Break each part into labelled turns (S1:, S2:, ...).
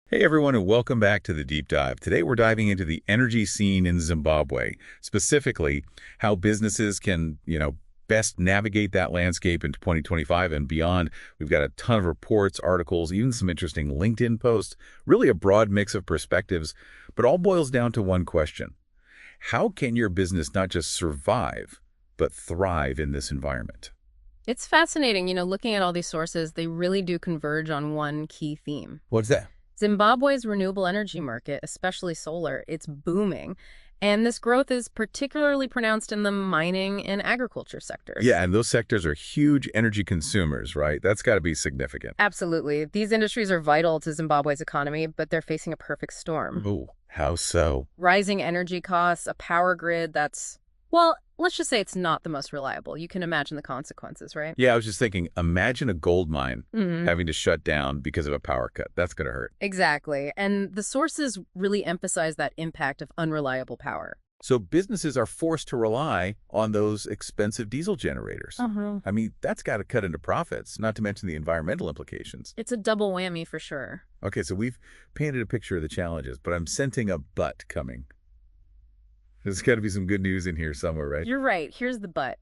S1: Hey everyone, and welcome back to the Deep Dive. Today we're diving into the energy scene in Zimbabwe, specifically how businesses can, best navigate that landscape in 2025 and beyond. We've got a ton of reports, articles, even some interesting LinkedIn posts, really a broad mix of perspectives, but all boils down to one question. How can your business not just survive, but thrive in this environment?
S2: It's fascinating, looking at all these sources, they really do converge on one key theme.
S1: What's that?
S2: Zimbabwe's renewable energy market, especially solar, it's booming. And this growth is particularly pronounced in the mining and agriculture sectors.
S1: Yeah, and those sectors are huge energy consumers, right? That's got to be significant.
S2: Absolutely. These industries are vital to Zimbabwe's economy, but they're facing a perfect storm.
S1: Oh, how so?
S2: Rising energy costs, a power grid that's, well, let's just say it's not the most reliable. You can imagine the consequences, right?
S1: Yeah, I was just thinking, imagine a gold mine
S2: Mhm.
S1: having to shut down because of a power cut. That's going to hurt.
S2: Exactly. And the sources really emphasize that impact of unreliable power.
S1: So businesses are forced to rely on those expensive diesel generators.
S2: Uh-huh.
S1: I mean, that's got to cut into profits, not to mention the environmental implications.
S2: It's a double whammy for sure.
S1: Okay, so we've painted a picture of the challenges, but I'm sensing a but coming. There's got to be some good news in here somewhere, right?
S2: You're right. Here's the but.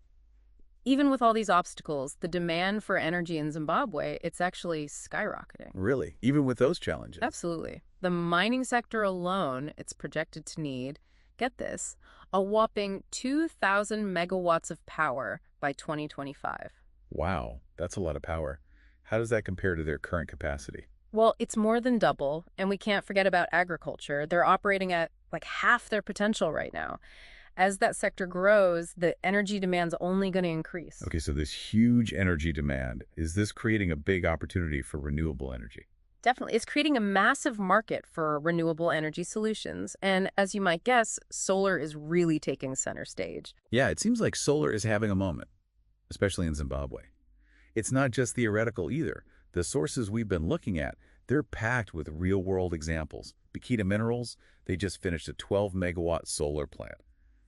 S2: Even with all these obstacles, the demand for energy in Zimbabwe, it's actually skyrocketing.
S1: Really? Even with those challenges?
S2: Absolutely. The mining sector alone, it's projected to need, get this, a whopping 2,000 megawatts of power by 2025.
S1: Wow, that's a lot of power. How does that compare to their current capacity?
S2: Well, it's more than double, and we can't forget about agriculture. They're operating at like half their potential right now. As that sector grows, the energy demand's only going to increase.
S1: Okay, so this huge energy demand, is this creating a big opportunity for renewable energy?
S2: Definitely. It's creating a massive market for renewable energy solutions. And as you might guess, solar is really taking center stage.
S1: Yeah, it seems like solar is having a moment, especially in Zimbabwe. It's not just theoretical either. The sources we've been looking at, they're packed with real-world examples. Bikita Minerals, they just finished a 12-megawatt solar plant.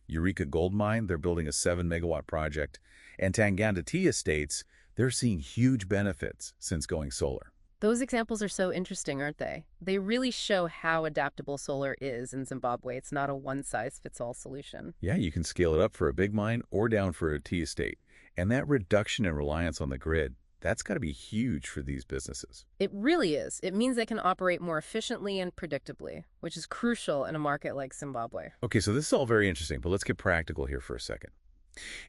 S1: Eureka Gold Mine, they're building a 7-megawatt project. And Tanganda Tea Estates, they're seeing huge benefits since going solar.
S2: Those examples are so interesting, aren't they? They really show how adaptable solar is in Zimbabwe. It's not a one-size-fits-all solution.
S1: Yeah, you can scale it up for a big mine or down for a tea estate. And that reduction in reliance on the grid, that's got to be huge for these businesses.
S2: It really is. It means they can operate more efficiently and predictably, which is crucial in a market like Zimbabwe.
S1: Okay, so this is all very interesting, but let's get practical here for a second.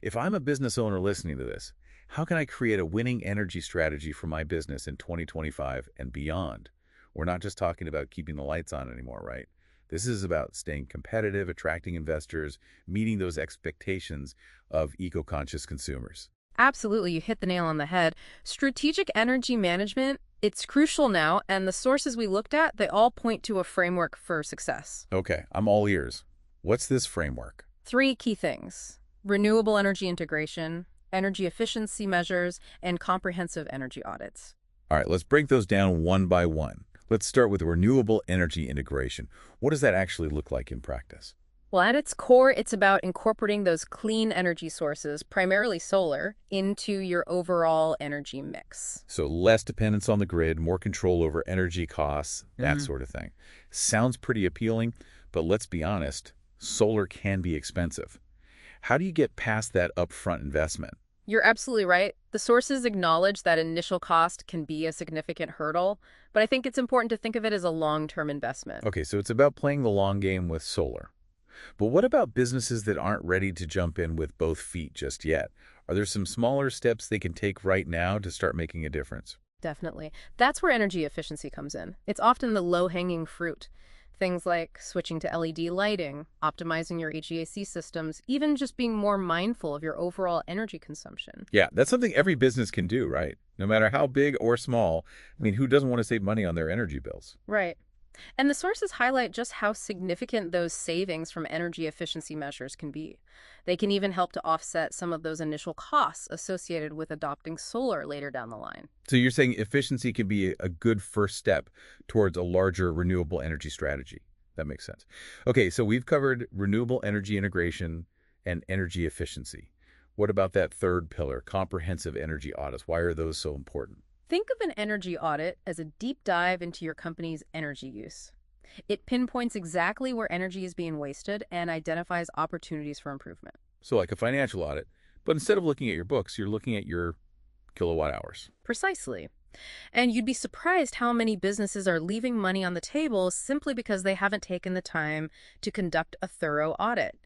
S1: If I'm a business owner listening to this, how can I create a winning energy strategy for my business in 2025 and beyond? We're not just talking about keeping the lights on anymore, right? This is about staying competitive, attracting investors, meeting those expectations of eco-conscious consumers.
S2: Absolutely, you hit the nail on the head. Strategic energy management, it's crucial now, and the sources we looked at, they all point to a framework for success.
S1: Okay, I'm all ears. What's this framework?
S2: Three key things: renewable energy integration, energy efficiency measures, and comprehensive energy audits.
S1: All right, let's break those down one by one. Let's start with renewable energy integration. What does that actually look like in practice?
S2: Well, at its core, it's about incorporating those clean energy sources, primarily solar, into your overall energy mix.
S1: So less dependence on the grid, more control over energy costs, that sort of thing. Sounds pretty appealing, but let's be honest, solar can be expensive. How do you get past that upfront investment?
S2: You're absolutely right. The sources acknowledge that initial cost can be a significant hurdle, but I think it's important to think of it as a long-term investment.
S1: Okay, so it's about playing the long game with solar. But what about businesses that aren't ready to jump in with both feet just yet? Are there some smaller steps they can take right now to start making a difference?
S2: Definitely. That's where energy efficiency comes in. It's often the low-hanging fruit. Things like switching to LED lighting, optimizing your HVAC systems, even just being more mindful of your overall energy consumption.
S1: Yeah, that's something every business can do, right? No matter how big or small. I mean, who doesn't want to save money on their energy bills?
S2: Right. And the sources highlight just how significant those savings from energy efficiency measures can be. They can even help to offset some of those initial costs associated with adopting solar later down the line.
S1: So you're saying efficiency can be a good first step towards a larger renewable energy strategy. That makes sense. Okay, so we've covered renewable energy integration and energy efficiency. What about that third pillar, comprehensive energy audits? Why are those so important?
S2: Think of an energy audit as a deep dive into your company's energy use. It pinpoints exactly where energy is being wasted and identifies opportunities for improvement.
S1: So like a financial audit, but instead of looking at your books, you're looking at your kilowatt hours.
S2: Precisely. And you'd be surprised how many businesses are leaving money on the table simply because they haven't taken the time to conduct a thorough audit.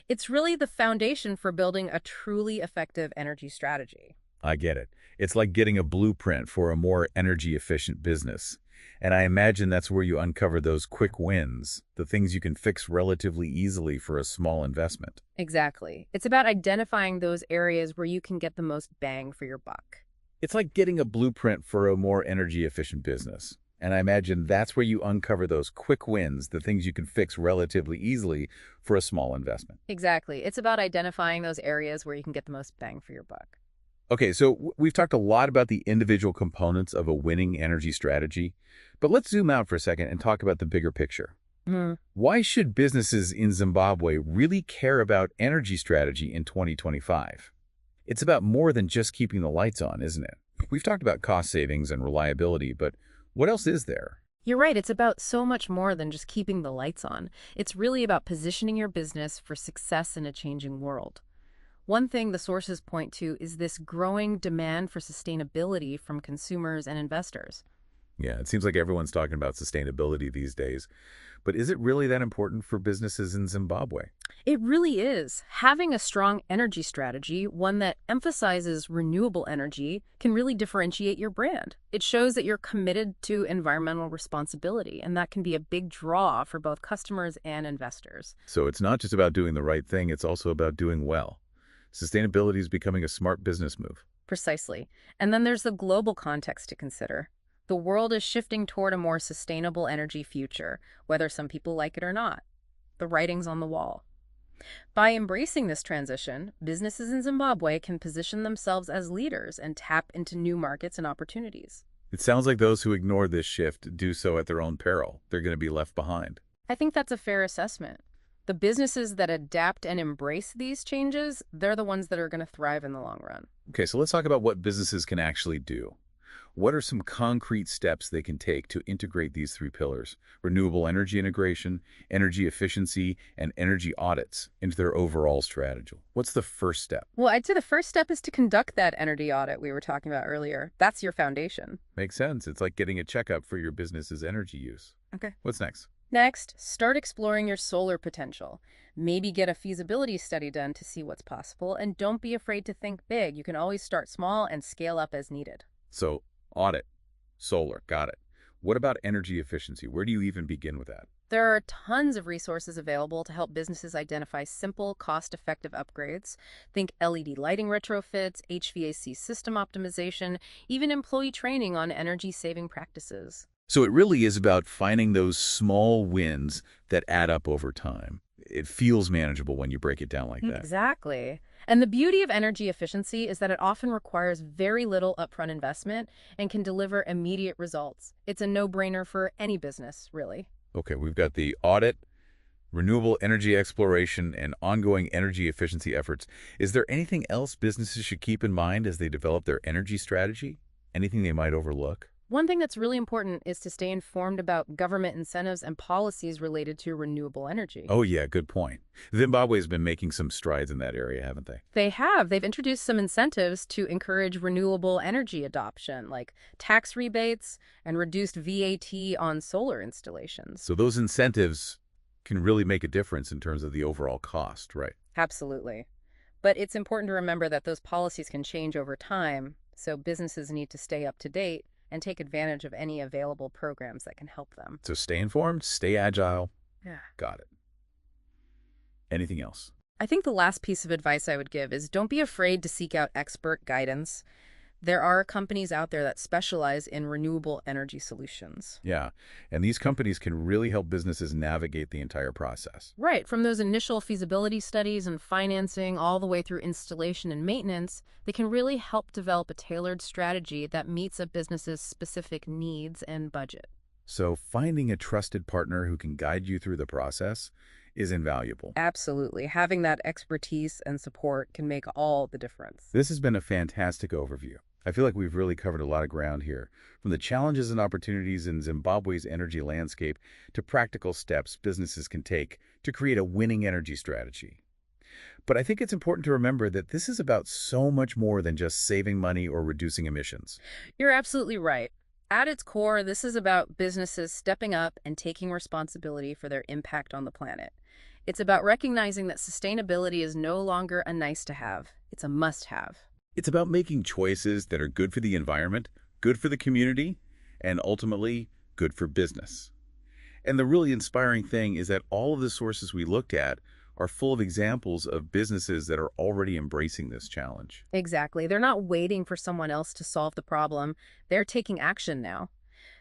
S2: It's really the foundation for building a truly effective energy strategy.
S1: I get it. It's like getting a blueprint for a more energy-efficient business. And I imagine that's where you uncover those quick wins, the things you can fix relatively easily for a small investment.
S2: Exactly. It's about identifying those areas where you can get the most bang for your buck.
S1: It's like getting a blueprint for a more energy-efficient business. And I imagine that's where you uncover those quick wins, the things you can fix relatively easily for a small investment.
S2: Exactly. It's about identifying those areas where you can get the most bang for your buck.
S1: Okay, so we've talked a lot about the individual components of a winning energy strategy, but let's zoom out for a second and talk about the bigger picture. Why should businesses in Zimbabwe really care about energy strategy in 2025? It's about more than just keeping the lights on, isn't it? We've talked about cost savings and reliability, but what else is there?
S2: You're right. It's about so much more than just keeping the lights on. It's really about positioning your business for success in a changing world. One thing the sources point to is this growing demand for sustainability from consumers and investors.
S1: Yeah, it seems like everyone's talking about sustainability these days, but is it really that important for businesses in Zimbabwe?
S2: It really is. Having a strong energy strategy, one that emphasizes renewable energy, can really differentiate your brand. It shows that you're committed to environmental responsibility, and that can be a big draw for both customers and investors.
S1: So it's not just about doing the right thing, it's also about doing well. Sustainability is becoming a smart business move.
S2: Precisely. And then there's the global context to consider. The world is shifting toward a more sustainable energy future, whether some people like it or not. The writing's on the wall. By embracing this transition, businesses in Zimbabwe can position themselves as leaders and tap into new markets and opportunities.
S1: It sounds like those who ignore this shift do so at their own peril. They're going to be left behind.
S2: I think that's a fair assessment. The businesses that adapt and embrace these changes, they're the ones that are going to thrive in the long run.
S1: Okay, so let's talk about what businesses can actually do. What are some concrete steps they can take to integrate these three pillars, renewable energy integration, energy efficiency, and energy audits, into their overall strategy? What's the first step?
S2: Well, I'd say the first step is to conduct that energy audit we were talking about earlier. That's your foundation.
S1: Makes sense. It's like getting a checkup for your business's energy use.
S2: Okay.
S1: What's next?
S2: Next, start exploring your solar potential. Maybe get a feasibility study done to see what's possible, and don't be afraid to think big. You can always start small and scale up as needed.
S1: So, audit, solar, got it. What about energy efficiency? Where do you even begin with that?
S2: There are tons of resources available to help businesses identify simple, cost-effective upgrades. Think LED lighting retrofits, HVAC system optimization, even employee training on energy-saving practices.
S1: So it really is about finding those small wins that add up over time. It feels manageable when you break it down like that.
S2: Exactly. And the beauty of energy efficiency is that it often requires very little upfront investment and can deliver immediate results. It's a no-brainer for any business, really.
S1: Okay, we've got the audit, renewable energy exploration, and ongoing energy efficiency efforts. Is there anything else businesses should keep in mind as they develop their energy strategy? Anything they might overlook?
S2: One thing that's really important is to stay informed about government incentives and policies related to renewable energy.
S1: Oh yeah, good point. Zimbabwe's been making some strides in that area, haven't they?
S2: They have. They've introduced some incentives to encourage renewable energy adoption, like tax rebates and reduced VAT on solar installations.
S1: So those incentives can really make a difference in terms of the overall cost, right?
S2: Absolutely. But it's important to remember that those policies can change over time, so businesses need to stay up to date and take advantage of any available programs that can help them.
S1: So stay informed, stay agile.
S2: Yeah.
S1: Got it. Anything else?
S2: I think the last piece of advice I would give is don't be afraid to seek out expert guidance. There are companies out there that specialize in renewable energy solutions.
S1: Yeah, and these companies can really help businesses navigate the entire process.
S2: Right, from those initial feasibility studies and financing all the way through installation and maintenance, they can really help develop a tailored strategy that meets a business's specific needs and budget.
S1: So finding a trusted partner who can guide you through the process is invaluable.
S2: Absolutely. Having that expertise and support can make all the difference.
S1: This has been a fantastic overview. I feel like we've really covered a lot of ground here, from the challenges and opportunities in Zimbabwe's energy landscape to practical steps businesses can take to create a winning energy strategy. But I think it's important to remember that this is about so much more than just saving money or reducing emissions.
S2: You're absolutely right. At its core, this is about businesses stepping up and taking responsibility for their impact on the planet. It's about recognizing that sustainability is no longer a nice to have, it's a must have.
S1: It's about making choices that are good for the environment, good for the community, and ultimately good for business. And the really inspiring thing is that all of the sources we looked at are full of examples of businesses that are already embracing this challenge.
S2: Exactly. They're not waiting for someone else to solve the problem. They're taking action now.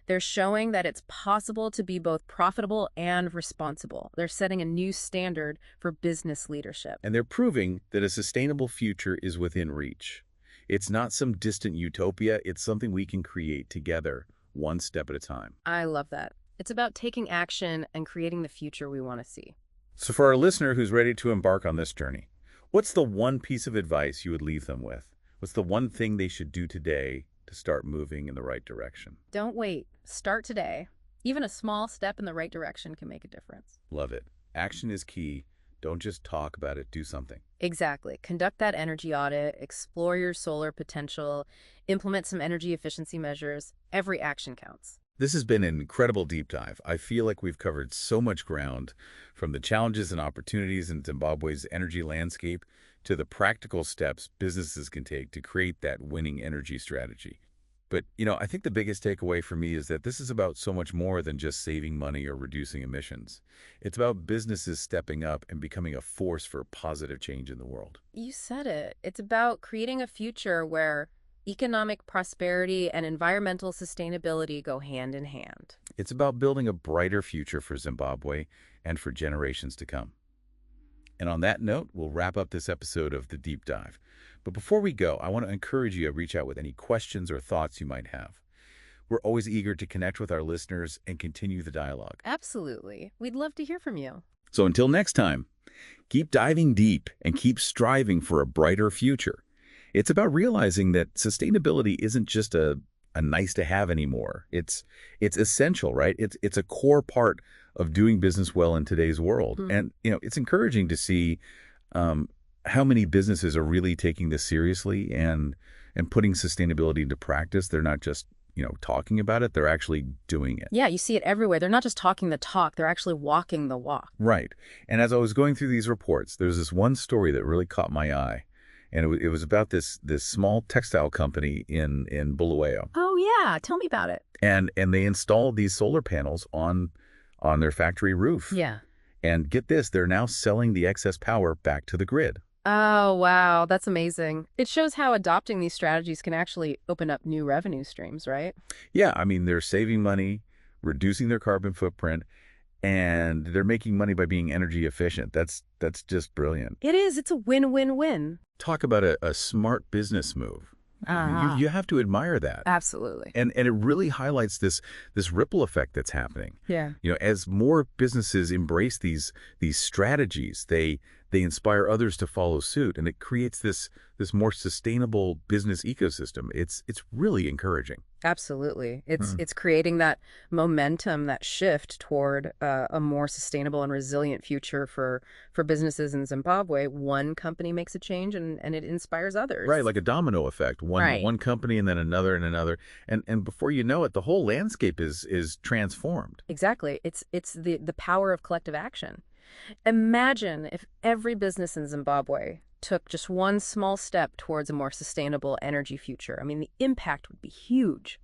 S2: They're showing that it's possible to be both profitable and responsible. They're setting a new standard for business leadership.
S1: And they're proving that a sustainable future is within reach. It's not some distant utopia, it's something we can create together, one step at a time.
S2: I love that. It's about taking action and creating the future we want to see.
S1: So for our listener who's ready to embark on this journey, what's the one piece of advice you would leave them with? What's the one thing they should do today to start moving in the right direction?
S2: Don't wait. Start today. Even a small step in the right direction can make a difference.
S1: Love it. Action is key. Don't just talk about it, do something.
S2: Exactly. Conduct that energy audit, explore your solar potential, implement some energy efficiency measures. Every action counts.
S1: This has been an incredible deep dive. I feel like we've covered so much ground, from the challenges and opportunities in Zimbabwe's energy landscape to the practical steps businesses can take to create that winning energy strategy. But, I think the biggest takeaway for me is that this is about so much more than just saving money or reducing emissions. It's about businesses stepping up and becoming a force for positive change in the world.
S2: You said it. It's about creating a future where economic prosperity and environmental sustainability go hand in hand.
S1: It's about building a brighter future for Zimbabwe and for generations to come. And on that note, we'll wrap up this episode of The Deep Dive. But before we go, I want to encourage you to reach out with any questions or thoughts you might have. We're always eager to connect with our listeners and continue the dialogue.
S2: Absolutely. We'd love to hear from you.
S1: So until next time, keep diving deep and keep striving for a brighter future. It's about realizing that sustainability isn't just a nice to have anymore. It's essential, right? It's a core part of doing business well in today's world. And, it's encouraging to see how many businesses are really taking this seriously and putting sustainability into practice. They're not just, talking about it, they're actually doing it.
S2: Yeah, you see it everywhere. They're not just talking the talk, they're actually walking the walk.
S1: Right. And as I was going through these reports, there's this one story that really caught my eye. And it was about this small textile company in Bulawayo.
S2: Oh, yeah. Tell me about it.
S1: And they installed these solar panels on their factory roof.
S2: Yeah.
S1: And get this, they're now selling the excess power back to the grid.
S2: Oh, wow. That's amazing. It shows how adopting these strategies can actually open up new revenue streams, right?
S1: Yeah, I mean, they're saving money, reducing their carbon footprint, and they're making money by being energy efficient. That's just brilliant.
S2: It is. It's a win-win-win.
S1: Talk about a smart business move. You have to admire that.
S2: Absolutely.
S1: And it really highlights this ripple effect that's happening.
S2: Yeah.
S1: As more businesses embrace these strategies, they inspire others to follow suit, and it creates this more sustainable business ecosystem. It's really encouraging.
S2: Absolutely. It's creating that momentum, that shift toward a more sustainable and resilient future for businesses in Zimbabwe. One company makes a change and it inspires others.
S1: Right, like a domino effect. One company and then another and another. And before you know it, the whole landscape is transformed.
S2: Exactly. It's the power of collective action. Imagine if every business in Zimbabwe took just one small step towards a more sustainable energy future. I mean, the impact would be huge.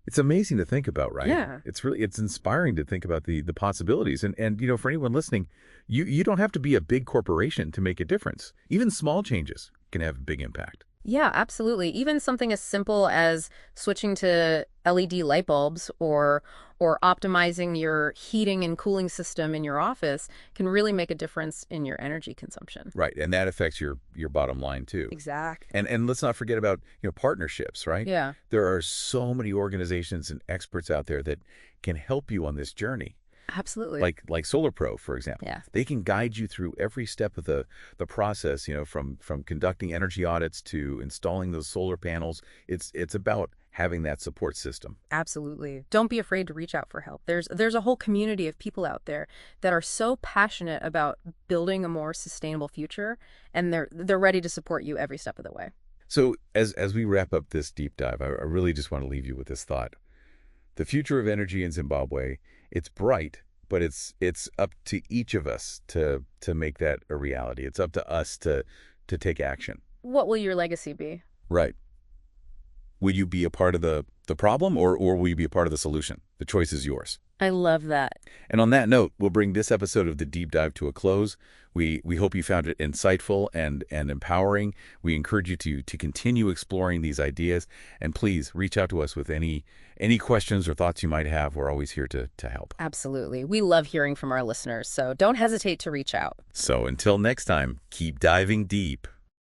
S1: It's amazing to think about, right?
S2: Yeah.
S1: It's inspiring to think about the possibilities. And for anyone listening, you don't have to be a big corporation to make a difference. Even small changes can have a big impact.
S2: Yeah, absolutely. Even something as simple as switching to LED light bulbs or optimizing your heating and cooling system in your office can really make a difference in your energy consumption.
S1: Right, and that affects your bottom line too.
S2: Exactly.
S1: And let's not forget about partnerships, right?
S2: Yeah.
S1: There are so many organizations and experts out there that can help you on this journey.
S2: Absolutely.
S1: Like Solar Pro, for example.
S2: Yeah.
S1: They can guide you through every step of the process, from conducting energy audits to installing those solar panels. It's about having that support system.
S2: Absolutely. Don't be afraid to reach out for help. There's a whole community of people out there that are so passionate about building a more sustainable future, and they're ready to support you every step of the way.
S1: So as we wrap up this deep dive, I really just want to leave you with this thought. The future of energy in Zimbabwe, it's bright, but it's up to each of us to make that a reality. It's up to us to take action.
S2: What will your legacy be?
S1: Right. Will you be a part of the problem, or will you be a part of the solution? The choice is yours.
S2: I love that.
S1: And on that note, we'll bring this episode of the Deep Dive to a close. We hope you found it insightful and empowering. We encourage you to continue exploring these ideas. And please reach out to us with any questions or thoughts you might have. We're always here to help.
S2: Absolutely. We love hearing from our listeners, so don't hesitate to reach out.
S1: So until next time, keep diving deep.